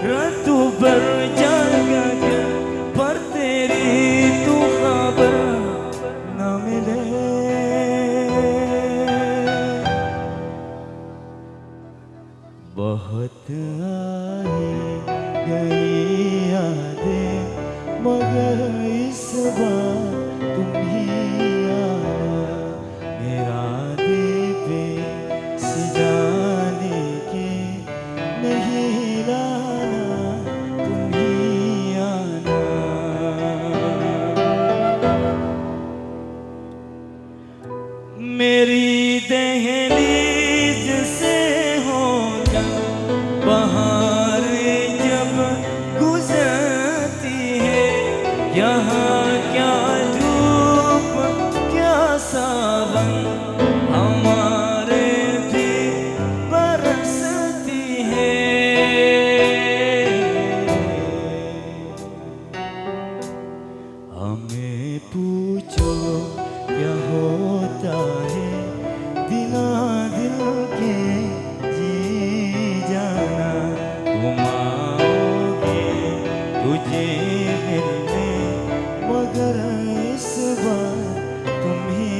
रातों भर जागा कर, पर तेरी तू खबर न मिले। बहुत आई गई यादें, मगर इस बार तुम ही आया। मेरा दीपे सजाने के नहीं लाना, तुम ही आना। मेरी दहलीज से होगा बहार जब गुजरती है, यहाँ क्या धूप क्या सावन हमारे भी बरसती है। हमें पूछो क्या होता है, दिला दिल के जी जाना। तुम आओगे तुझे मिलने, मगर इस बार तुम ही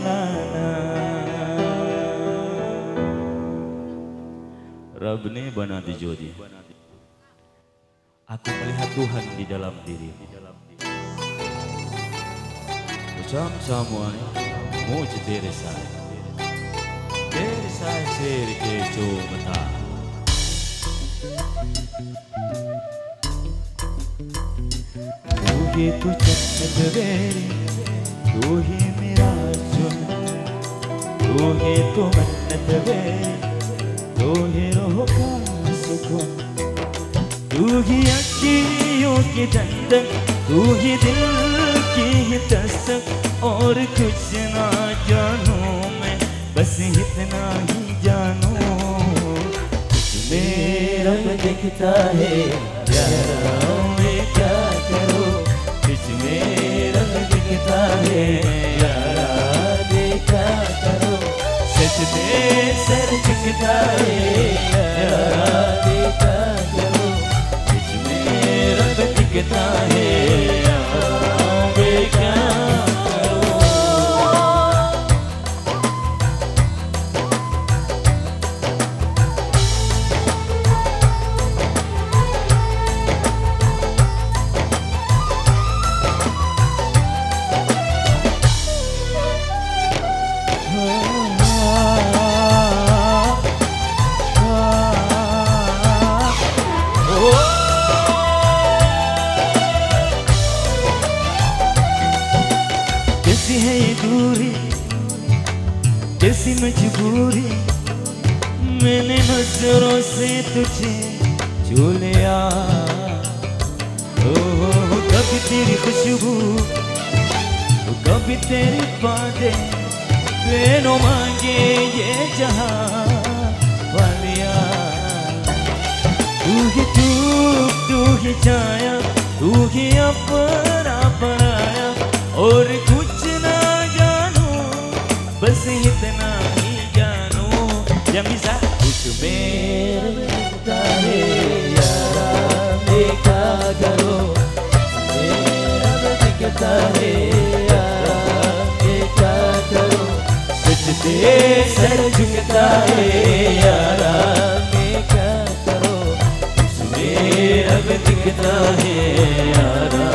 लाना। Rab ne bana di jodi. Aku melihat Tuhan di dalam diri. Bersama-sama muji तेरे साथ शेर के जो बता। तू ही तू जन्नत मेरी, तू ही मेरा जुनून, तू ही तू मन्नत मेरी, तू ही रूह का सुकून। तू ही अखियों की धड़कन, तू ही दिल की दस्तक, और कुछ ना जानू मैं, बस इतना ही जानू। तुझमें रब दिखता है यारा, मैं क्या करूं। तुझमें रब दिखता है यारा, देखा करो। सजदे सर झुकता है यारा, देखा करो। तुझमें रब दिखता है यारा, देखा है ये दूरी, कैसी मजबूरी, मैंने नजरों से तुझे छू लिया। कभी तेरी खुशबू, कभी तेरी बातें, बेनों मांगे ये जहां वालिया। तू ही धूप, तू ही छाया, तू ही अपना पराया, और कुछ ना जानू, बस इतना ही जानू। यमिसा तुझमें रखता है यारा, देखा करो। मेरा दिखता है यारा, देखा करो। सजदे सर झुकता है यारा, देखा करो। तुझमें रब दिखता है यारा।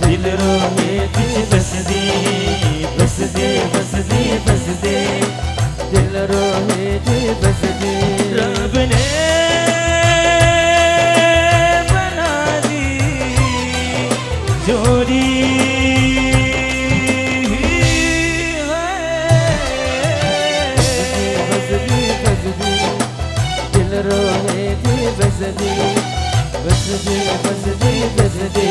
दिल रोए तुझे बस दे, बस दे, बस दे, बस दे। दिल रोए तुझे बस दे। रब ने बना दी जोड़ी, बस दे, बस दे। दिल रोए तुझे बस दे, बस दे, बस दे, बस दे।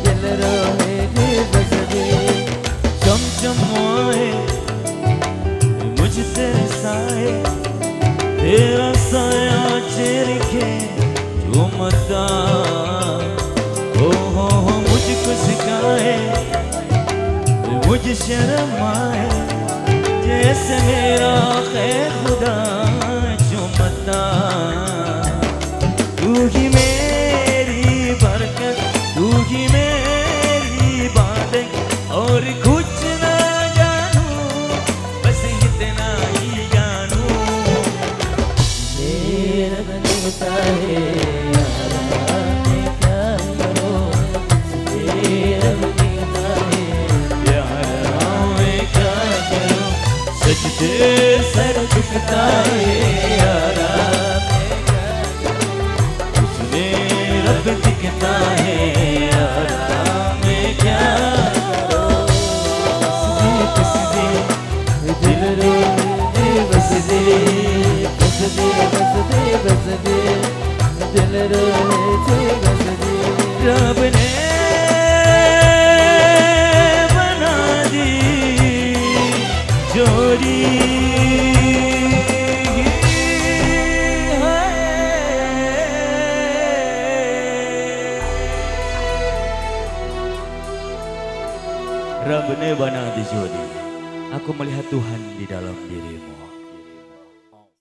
दिल रोए तुझे बस दे। चमचम आए मुझ तेरे साए, तेरा साया चेहरे के झूमता हो मुझको सिखाए मुझ शर्म आए जैसे मेरा खैर खुदा चुमता तू ही मेरी बरकत तू ही मेरी इबादत और कुछ ना जानू बस इतना ही जानू मेरा बनता है सर झुकता है यारा उसमें रब दिखता है यारा मैं क्या बस दे दिल रो बस दे बस दे बस दे बस दे दिल रो बस दे रब ने बना दी जोड़ी Rab ne bana di jodoh. Aku melihat Tuhan di dalam dirimu.